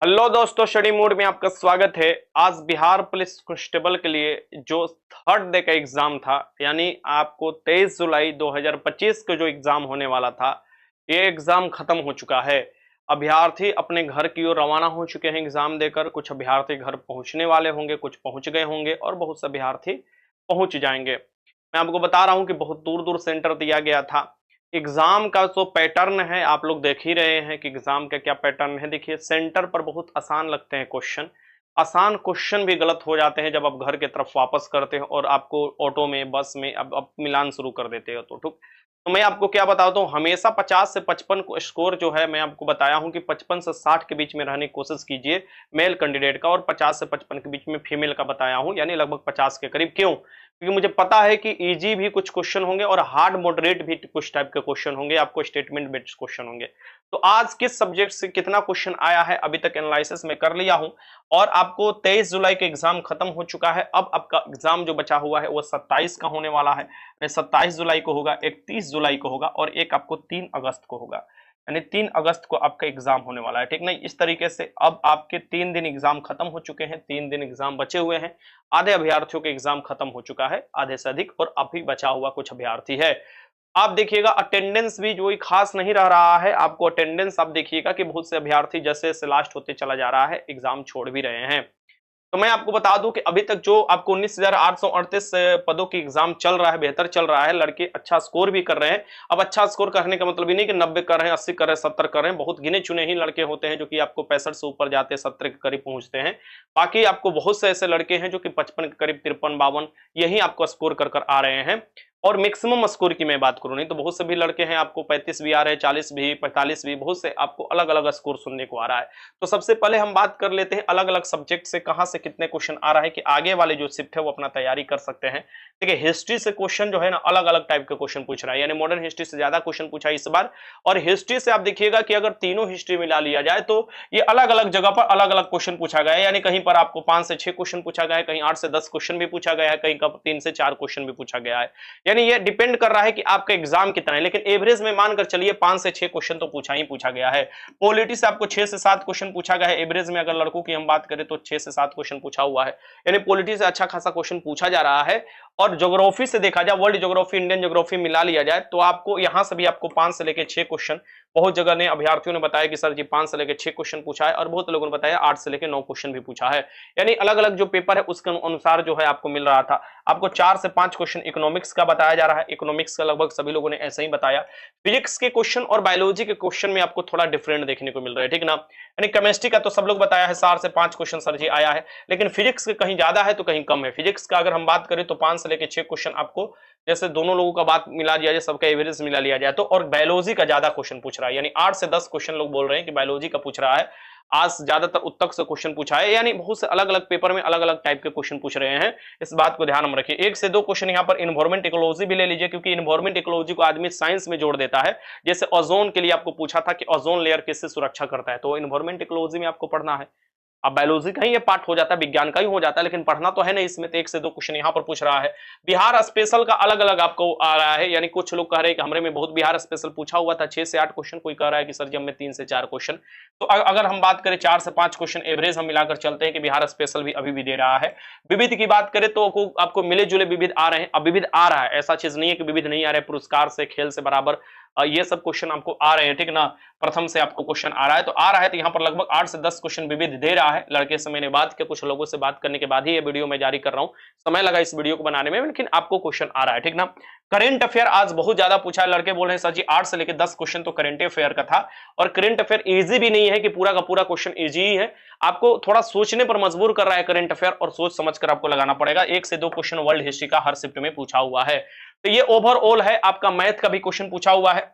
Hello दोस्तों, study mode में आपका स्वागत है। आज बिहार पुलिस कांस्टेबल के लिए जो थर्ड डे का एग्जाम था, यानी आपको 23 जुलाई 2025 को जो एग्जाम होने वाला था, ये एग्जाम खत्म हो चुका है। अभ्यर्थी अपने घर की ओर रवाना हो चुके हैं एग्जाम देकर। कुछ अभ्यर्थी घर पहुंचने वाले होंगे, कुछ पहुंच गए होंगे और बहुत से अभ्यर्थी पहुंच जाएंगे। मैं आपको बता रहा हूं कि बहुत दूर दूर सेंटर दिया गया था। एग्जाम का जो पैटर्न है आप लोग देख ही रहे हैं कि एग्जाम का क्या पैटर्न है। देखिए, सेंटर पर बहुत आसान लगते हैं क्वेश्चन, आसान क्वेश्चन भी गलत हो जाते हैं जब आप घर की तरफ वापस करते हो और आपको ऑटो में, बस में अब मिलान शुरू कर देते हो। तो ठीक, तो मैं आपको क्या बताता हूँ, हमेशा 50 से 55 को स्कोर जो है, मैं आपको बताया हूँ कि 55 से 60 के बीच में रहने की कोशिश कीजिए मेल कैंडिडेट का, और 50 से 55 के बीच में फीमेल का बताया हूँ, यानी लगभग 50 के करीब। क्यों? क्योंकि मुझे पता है कि इजी भी कुछ क्वेश्चन होंगे और हार्ड मॉडरेट भी कुछ टाइप के क्वेश्चन होंगे, आपको स्टेटमेंट बेस्ड क्वेश्चन होंगे। तो आज किस सब्जेक्ट से कितना क्वेश्चन आया है अभी तक एनालिसिस में कर लिया हूं, और आपको 23 जुलाई का एग्जाम खत्म हो चुका है। अब आपका एग्जाम जो बचा हुआ है वो 27 का होने वाला है। 27 जुलाई को होगा, 31 जुलाई को होगा और एक आपको 3 अगस्त को होगा, यानी 3 अगस्त को आपका एग्जाम होने वाला है। ठीक नहीं, इस तरीके से अब आपके 3 दिन एग्जाम खत्म हो चुके हैं, 3 दिन एग्जाम बचे हुए हैं। आधे अभ्यर्थियों के एग्जाम खत्म हो चुका है, आधे से अधिक, और अभी बचा हुआ कुछ अभ्यर्थी है। आप देखिएगा अटेंडेंस भी जो खास नहीं रह रहा है। आपको अटेंडेंस आप देखिएगा कि बहुत से अभ्यर्थी जैसे जैसे लास्ट होते चला जा रहा है, एग्जाम छोड़ भी रहे हैं। तो मैं आपको बता दूं कि अभी तक जो आपको 19,838 पदों की एग्जाम चल रहा है, बेहतर चल रहा है। लड़के अच्छा स्कोर भी कर रहे हैं। अब अच्छा स्कोर करने का मतलब ये नहीं कि 90 कर रहे हैं, 80 कर रहे हैं, 70 कर रहे हैं। बहुत गिने चुने ही लड़के होते हैं जो कि आपको 65 से ऊपर जाते हैं, 70 के करीब पहुंचते हैं। बाकी आपको बहुत से ऐसे लड़के हैं जो कि 55 के करीब, 53, 52 यही आपको स्कोर कर कर आ रहे हैं। और मैक्सिमम स्कोर की मैं बात करूं, नहीं तो बहुत से भी लड़के हैं आपको 35 भी आ रहे हैं, 40 भी, 45 भी, बहुत से आपको अलग अलग स्कोर सुनने को आ रहा है। तो सबसे पहले हम बात कर लेते हैं अलग अलग सब्जेक्ट से कहां से कितने क्वेश्चन आ रहा है, कि आगे वाले जो शिफ्ट है वो अपना तैयारी कर सकते हैं। देखिए, हिस्ट्री से क्वेश्चन जो है ना, अलग अलग टाइप के क्वेश्चन पूछ रहा है, यानी मॉडर्न हिस्ट्री से ज्यादा क्वेश्चन पूछा है इस बार। और हिस्ट्री से आप देखिएगा कि अगर तीनों हिस्ट्री मिला लिया जाए तो ये अलग अलग जगह पर अलग अलग क्वेश्चन पूछा गया है। यानी कहीं पर आपको 5 से 6 क्वेश्चन पूछा गया है, कहीं 8 से 10 क्वेश्चन भी पूछा गया है, कहीं 3 से 4 क्वेश्चन भी पूछा गया है। यानी ये डिपेंड कर रहा है कि आपका एग्जाम कितना है, लेकिन एवरेज में मानकर चलिए 5 से 6 क्वेश्चन तो पूछा ही पूछा गया है। पॉलिटी से आपको 6 से 7 क्वेश्चन पूछा गया है। एवरेज में अगर लड़कों की हम बात करें तो 6 से 7 क्वेश्चन पूछा हुआ है, यानी पॉलिटी से अच्छा खासा क्वेश्चन पूछा जा रहा है। और ज्योग्राफी से देखा जाए, वर्ल्ड ज्योग्राफी, इंडियन ज्योग्राफी मिला लिया जाए तो आपको यहां से भी आपको 5 से लेकर 6 क्वेश्चन, बहुत जगह ने अभ्यर्थियों ने बताया कि सर जी 5 से लेकर 6 क्वेश्चन पूछा है, और बहुत लोगों ने बताया 8 से लेकर 9 क्वेश्चन भी पूछा है। यानी अलग अलग जो पेपर है उसके अनुसार जो है आपको मिल रहा था। आपको 4 से 5 क्वेश्चन इकोनॉमिक्स का बताया जा रहा है, इकोनॉमिक्स का लगभग सभी लोगों ने ऐसे ही बताया। फिजिक्स के क्वेश्चन और बायोलॉजी के क्वेश्चन में आपको थोड़ा डिफरेंट देखने को मिल रहा है, ठीक ना। यानी केमिस्ट्री का तो सब लोग बताया है 4 से 5 क्वेश्चन सर जी आया है, लेकिन फिजिक्स के कहीं ज्यादा है तो कहीं कम है। फिजिक्स का अगर हम बात करें तो 5 से लेकर 6 क्वेश्चन आपको, जैसे दोनों लोगों का बात मिला दिया जाए, सबका एवरेज मिला लिया जाए तो। और बायोलॉजी का ज्यादा क्वेश्चन पूछ रहा है, यानी 8 से 10 क्वेश्चन लोग बोल रहे हैं कि बायोलॉजी का पूछ रहा है। आज ज्यादातर उत्तक से क्वेश्चन पूछा है, यानी बहुत से अलग अलग पेपर में अलग अलग टाइप के क्वेश्चन पूछ रहे हैं। इस बात को ध्यान में रखिए। 1 से 2 क्वेश्चन यहाँ पर इन्वायरमेंट इकोलॉजी भी ले लीजिए, क्योंकि इन्वायरमेंट इकोलॉजी को आदमी साइंस में जोड़ देता है। जैसे ओजोन के लिए आपको पूछा था कि ओजोन लेयर किससे सुरक्षा करता है, तो इन्वायरमेंट इकोलॉजी में आपको पढ़ना है। अब बायोलॉजी का ही ये पार्ट हो जाता है, विज्ञान का ही हो जाता है, लेकिन पढ़ना तो है नहीं इसमें। तो 1 से 2 क्वेश्चन यहाँ पर पूछ रहा है। बिहार स्पेशल का अलग अलग आपको आ रहा है, यानी कुछ लोग कह रहे हैं कि हमरे में बहुत बिहार स्पेशल पूछा हुआ था 6 से 8 क्वेश्चन, कोई कह रहा है कि सर जी हमें 3 से 4 क्वेश्चन। तो अगर हम बात करें 4 से 5 क्वेश्चन एवरेज हम मिलाकर चलते हैं कि बिहार स्पेशल भी अभी भी दे रहा है। विविध की बात करें तो आपको मिले जुले विविध आ रहे हैं। अब विविध आ रहा है, ऐसा चीज नहीं है कि विविध नहीं आ रहे, पुरस्कार से, खेल से बराबर ये सब क्वेश्चन आपको आ रहे हैं, ठीक ना। प्रथम से आपको क्वेश्चन आ रहा है, तो आ रहा है तो यहाँ पर लगभग 8 से 10 क्वेश्चन विविध दे रहा है। लड़के से मैंने बात किया, कुछ लोगों से बात करने के बाद ही ये वीडियो मैं जारी कर रहा हूँ। समय लगा इस वीडियो को बनाने में, लेकिन आपको क्वेश्चन आ रहा है, ठीक ना। करंट अफेयर आज बहुत ज्यादा पूछा है। लड़के बोल रहे हैं सर जी 8 से लेकर 10 क्वेश्चन तो करंट अफेयर का था। और करंट अफेयर इजी भी नहीं है कि पूरा का पूरा क्वेश्चन इजी ही है, आपको थोड़ा सोचने पर मजबूर कर रहा है करंट अफेयर, और सोच समझ कर आपको लगाना पड़ेगा। 1 से 2 क्वेश्चन वर्ल्ड हिस्ट्री का हर शिफ्ट में पूछा हुआ है। तो ये ओवरऑल है। आपका मैथ का भी क्वेश्चन पूछा हुआ है।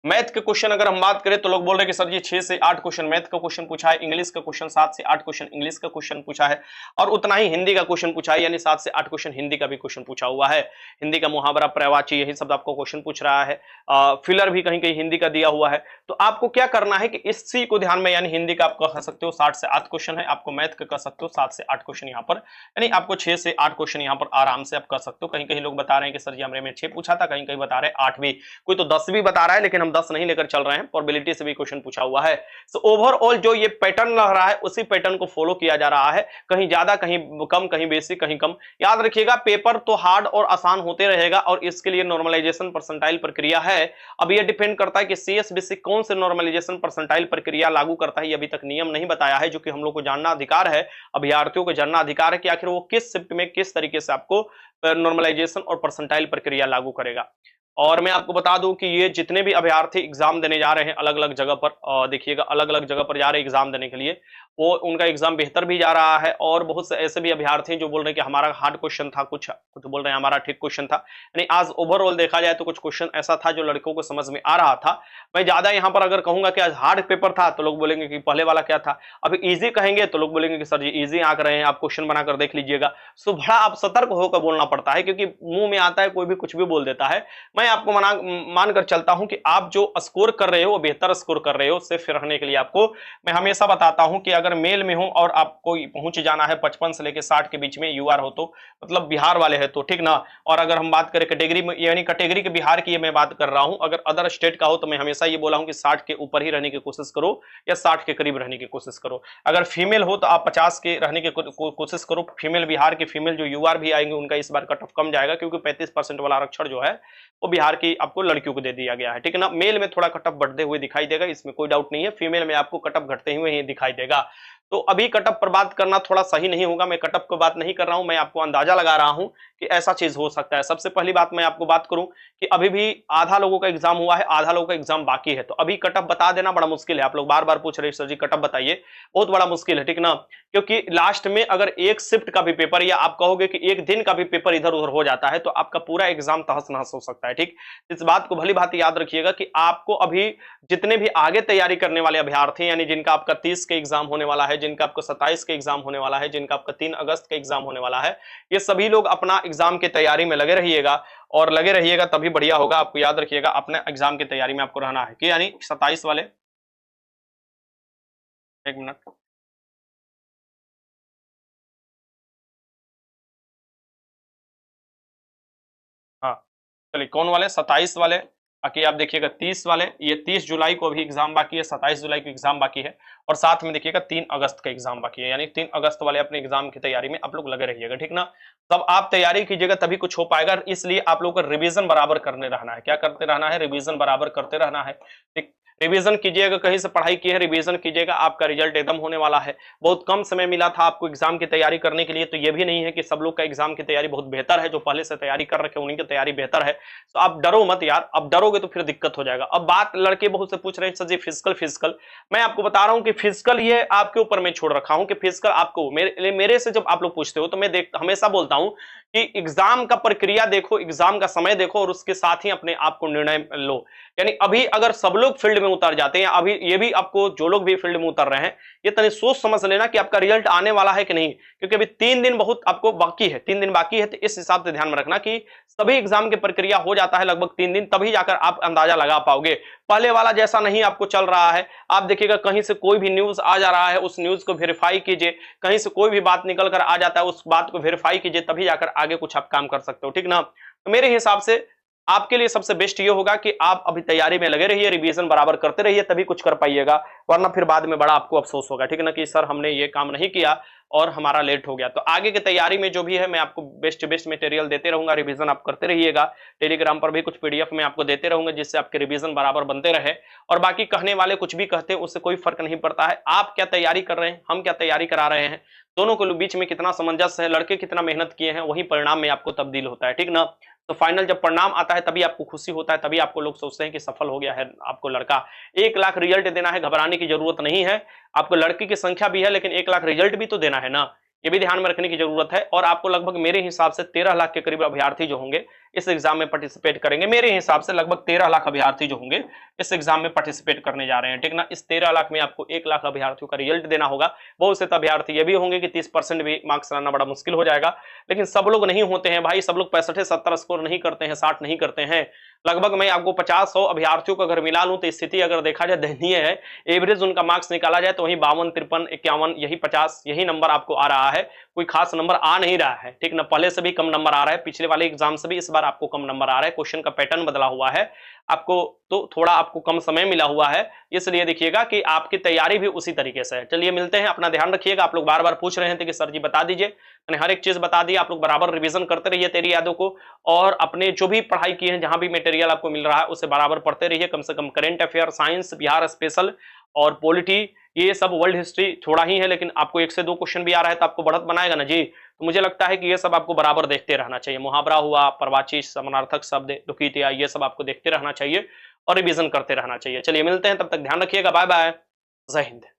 मैथ के क्वेश्चन अगर हम बात करें तो लोग बोल रहे हैं कि सर जी 6 से 8 क्वेश्चन मैथ का क्वेश्चन पूछा है, इंग्लिश का क्वेश्चन 7 से 8 क्वेश्चन इंग्लिश का क्वेश्चन पूछा है, और उतना ही हिंदी का क्वेश्चन पूछा है, यानी 7 से 8 क्वेश्चन हिंदी का भी क्वेश्चन पूछा हुआ है। हिंदी का मुहावरा, पर्यायवाची, यही सब आपको क्वेश्चन पूछ रहा है। फिलर भी कहीं कहीं हिंदी का दिया हुआ है। तो आपको क्या करना है कि इसी को ध्यान में, यानी हिंदी का आप कह सकते हो 60 से 8 क्वेश्चन है, आपको मैथ का कह सकते हो 7 से 8 क्वेश्चन यहाँ पर, यानी आपको 6 से 8 क्वेश्चन यहाँ पर आराम से आप कर सकते हो। कहीं कहीं लोग बता रहे हैं कि सर जी हमने में 6 पूछा था, कहीं कहीं बता रहे हैं 8 भी, कोई तो 10 भी बता रहा है, लेकिन हम हम 10 नहीं लेकर चल रहे हैं, प्रोबेबिलिटी से भी क्वेश्चन पूछा हुआ है। सो ओवरऑल जो ये पैटर्न लग रहा है उसी पैटर्न को फॉलो किया जा रहा है, कहीं ज्यादा कहीं कम, कहीं बेसिक कहीं कम। याद रखिएगा पेपर तो हार्ड और आसान होते रहेगा और इसके लिए नॉर्मलाइजेशन परसेंटाइल प्रक्रिया है। अब ये डिपेंड करता है कि सीएसबीसी कौन से नॉर्मलाइजेशन परसेंटाइल प्रक्रिया लागू करता है, ये अभी तक नियम नहीं बताया है, जो कि हम लोग को जानना अधिकार है, अभ्यर्थियों को जानना अधिकार है कि आखिर वो किस शिफ्ट में किस तरीके से आपको नॉर्मलाइजेशन और परसेंटाइल प्रक्रिया लागू करेगा। और मैं आपको बता दूं कि ये जितने भी अभ्यर्थी एग्जाम देने जा रहे हैं अलग अलग जगह पर, देखिएगा अलग अलग जगह पर जा रहे हैं एग्जाम देने के लिए, वो उनका एग्जाम बेहतर भी जा रहा है। और बहुत से ऐसे भी अभ्यर्थी जो बोल रहे हैं कि हमारा हार्ड क्वेश्चन था, कुछ बोल रहे हैं हमारा ठीक क्वेश्चन था। यानी आज ओवरऑल देखा जाए तो कुछ क्वेश्चन ऐसा था जो लड़कों को समझ में आ रहा था। मैं ज्यादा यहाँ पर अगर कहूंगा कि आज हार्ड पेपर था तो लोग बोलेंगे कि पहले वाला क्या था, अभी इजी कहेंगे तो लोग बोलेंगे कि सर जी इजी आंक रहे हैं, आप क्वेश्चन बनाकर देख लीजिएगा। सो बड़ा आप सतर्क होकर बोलना पड़ता है, क्योंकि मुंह में आता है कोई भी कुछ भी बोल देता है। मैं आपको मानकर चलता हूं कि आप जो स्कोर कर रहे हो वो बेहतर स्कोर कर रहे हो। सेफ रहने के लिए आपको मैं हमेशा बताता हूं कि अगर मेल में हो और आपको पहुंच जाना है 55 से लेकर 60 के बीच में, यूआर हो तो मतलब बिहार वाले हैं तो ठीक ना। और अगर हम बात करें कैटेगरी में, यानी कैटेगरी के बिहार की मैं बात कर रहा हूं, अगर अदर स्टेट का हो तो मैं हमेशा ये बोला हूं कि 60 के ऊपर ही रहने की कोशिश करो या 60 के करीब रहने की कोशिश करो। अगर फीमेल हो तो आप 50 के रहने की कोशिश करो। फीमेल बिहार के फीमेल जो यूआर भी आएंगे उनका इस बार कट ऑफ कम जाएगा, क्योंकि 35% वाला आरक्षण जो है वो बिहार की आपको लड़कियों को दे दिया गया है, ठीक है ना। मेल में थोड़ा कटअप बढ़ते हुए दिखाई देगा, इसमें कोई डाउट नहीं है। फीमेल में आपको कटअप घटते हुए ही दिखाई देगा। तो अभी कटअप पर बात करना थोड़ा सही नहीं होगा, मैं कटअप को बात नहीं कर रहा हूं, मैं आपको अंदाजा लगा रहा हूं कि ऐसा चीज हो सकता है। सबसे पहली बात मैं आपको बात करूं कि अभी भी आधा लोगों का एग्जाम हुआ है, आधा लोगों का एग्जाम बाकी है, तो अभी कटअप बता देना बड़ा मुश्किल है। आप लोग बार बार पूछ रहे सर जी कटअप बताइए, बहुत बड़ा मुश्किल है, ठीक ना। क्योंकि लास्ट में अगर एक शिफ्ट का भी पेपर या आप कहोगे कि एक दिन का भी पेपर इधर उधर हो जाता है तो आपका पूरा एग्जाम तहस नहस हो सकता है, ठीक। इस बात को भली भांति याद रखिएगा कि आपको अभी जितने भी आगे तैयारी करने वाले अभ्यर्थी, यानी जिनका आपका 30 के एग्जाम होने वाला है, जिनका आपका 27 के एग्जाम होने वाला है, जिनका आपका 3 अगस्त का एग्जाम होने वाला है, ये सभी लोग अपना एग्जाम की तैयारी में लगे रहिएगा। और लगे रहिएगा तभी बढ़िया होगा। आपको याद रखिएगा अपने एग्जाम की तैयारी में आपको रहना है कि यानी 27 वाले, एक मिनट, हाँ चलिए कौन वाले, 27 वाले, बाकी आप देखिएगा 30 वाले, ये 30 जुलाई को अभी एग्जाम बाकी है, 27 जुलाई को एग्जाम बाकी है, और साथ में देखिएगा 3 अगस्त का एग्जाम बाकी है। यानी 3 अगस्त वाले अपने एग्जाम की तैयारी में आप लोग लगे रहिएगा, ठीक ना। तब आप तैयारी कीजिएगा तभी कुछ हो पाएगा। इसलिए आप लोग को रिवीजन बराबर करने रहना है। क्या करते रहना है? रिवीजन बराबर करते रहना है, ठीक। रिवीजन कीजिएगा, कहीं से पढ़ाई की है रिवीजन कीजिएगा, आपका रिजल्ट एकदम होने वाला है। बहुत कम समय मिला था आपको एग्जाम की तैयारी करने के लिए, तो ये भी नहीं है कि सब लोग का एग्जाम की तैयारी बहुत बेहतर है, जो पहले से तैयारी कर रखे उन्हीं की तैयारी बेहतर है। तो आप डरो मत यार, अब डरोगे तो फिर दिक्कत हो जाएगा। अब बात लड़के बहुत से पूछ रहे हैं सर जी फिजिकल, फिजिकल मैं आपको बता रहा हूं कि फिजिकल ये आपके ऊपर मैं छोड़ रखा हूं कि फिजिकल आपको मेरे से जब आप लोग पूछते हो तो मैं हमेशा बोलता हूं कि एग्जाम का प्रक्रिया देखो, एग्जाम का समय देखो और उसके साथ ही अपने आप को निर्णय लो। यानी अभी अगर सब लोग फील्ड में उतर जाते हैं, अभी ये भी आपको जो लोग भी फील्ड में उतर रहे हैं ये तनी सोच समझ लेना कि आपका रिजल्ट आने वाला है कि नहीं, क्योंकि अभी 3 दिन बहुत आपको बाकी है, 3 दिन बाकी है। तो इस हिसाब से ध्यान में रखना कि सभी एग्जाम की प्रक्रिया हो जाता है लगभग 3 दिन, तभी जाकर आप अंदाजा लगा पाओगे। पहले वाला जैसा नहीं आपको चल रहा है। आप देखिएगा कहीं से कोई भी न्यूज आ जा रहा है, उस न्यूज को वेरीफाई कीजिए, कहीं से कोई भी बात निकल कर आ जाता है उस बात को वेरीफाई कीजिए, तभी जाकर आगे कुछ आप काम कर सकते हो, ठीक ना। तो मेरे हिसाब से आपके लिए सबसे बेस्ट ये होगा कि आप अभी तैयारी में लगे रहिए, रिवीजन बराबर करते रहिए, तभी कुछ कर पाइएगा, वरना फिर बाद में बड़ा आपको अफसोस होगा, ठीक है ना, कि सर हमने ये काम नहीं किया और हमारा लेट हो गया। तो आगे की तैयारी में जो भी है मैं आपको बेस्ट बेस्ट मटेरियल देते रहूंगा, रिवीजन आप करते रहिएगा। टेलीग्राम पर भी कुछ पीडीएफ में आपको देते रहूंगा जिससे आपके रिवीजन बराबर बनते रहे। और बाकी कहने वाले कुछ भी कहते हैं उससे कोई फर्क नहीं पड़ता है। आप क्या तैयारी कर रहे हैं, हम क्या तैयारी करा रहे हैं, दोनों के बीच में कितना सामंजस्य है, लड़के कितना मेहनत किए हैं, वही परिणाम में आपको तब्दील होता है, ठीक ना। तो फाइनल जब परिणाम आता है तभी आपको खुशी होता है, तभी आपको लोग सोचते हैं कि सफल हो गया है आपको लड़का। 1 लाख रिजल्ट देना है, घबराने की जरूरत नहीं है। आपको लड़की की संख्या भी है लेकिन 1 लाख रिजल्ट भी तो देना है ना, ये भी ध्यान में रखने की जरूरत है। और आपको लगभग मेरे हिसाब से 13 लाख के करीब अभ्यर्थी जो होंगे इस एग्जाम में पार्टिसिपेट करेंगे। मेरे हिसाब से लगभग 13 लाख अभ्यर्थी जो होंगे इस एग्जाम में पार्टिसिपेट करने जा रहे हैं, ठीक ना। इस 13 लाख में आपको 1 लाख अभ्यर्थियों का रिजल्ट देना होगा। बहुत से अभ्यर्थी ये भी होंगे कि 30% भी मार्क्स लाना बड़ा मुश्किल हो जाएगा, लेकिन सब लोग नहीं होते हैं भाई, सब लोग 65-70 स्कोर नहीं करते हैं, 60 नहीं करते हैं। लगभग मैं आपको 50-100 अभ्यर्थियों को अगर मिला लूं तो स्थिति अगर देखा जाए दयनीय है। एवरेज उनका मार्क्स निकाला जाए तो वही 52, 53, 51, यही 50 यही नंबर आपको आ रहा है, कोई खास नंबर आ नहीं रहा है, ठीक ना। पहले से भी कम नंबर आ रहा है, पिछले वाले एग्जाम से भी इस बार आपको कम नंबर आ रहे हैं, क्वेश्चन का पैटर्न बदला हुआ है आपको, तो थोड़ा आपको कम समय मिला हुआ है, इसलिए देखिएगा कि आपकी तैयारी भी उसी तरीके से है। चलिए मिलते हैं, अपना ध्यान रखिएगा। आप लोग बार बार पूछ रहे थे कि सर जी बता दीजिए, मैंने हर एक चीज बता दी, आप लोग बराबर रिवीजन करते रहिए तेरी यादों को, और अपने जो भी पढ़ाई किए हैं, जहां भी मटेरियल आपको मिल रहा है उसे बराबर पढ़ते रहिए, कम से कम current affair, science, Bihar special और पॉलिटी, ये सब वर्ल्ड हिस्ट्री थोड़ा ही है, लेकिन आपको 1 से 2 क्वेश्चन भी आ रहा है तो आपको बढ़त बनाएगा ना जी। तो मुझे लगता है कि ये सब आपको बराबर देखते रहना चाहिए। मुहावरा हुआ, प्रवाची समानार्थक शब्द, दुखितिया, ये सब आपको देखते रहना चाहिए और रिवीजन करते रहना चाहिए। चलिए मिलते हैं, तब तक ध्यान रखिएगा, बाय बाय, जय हिंद।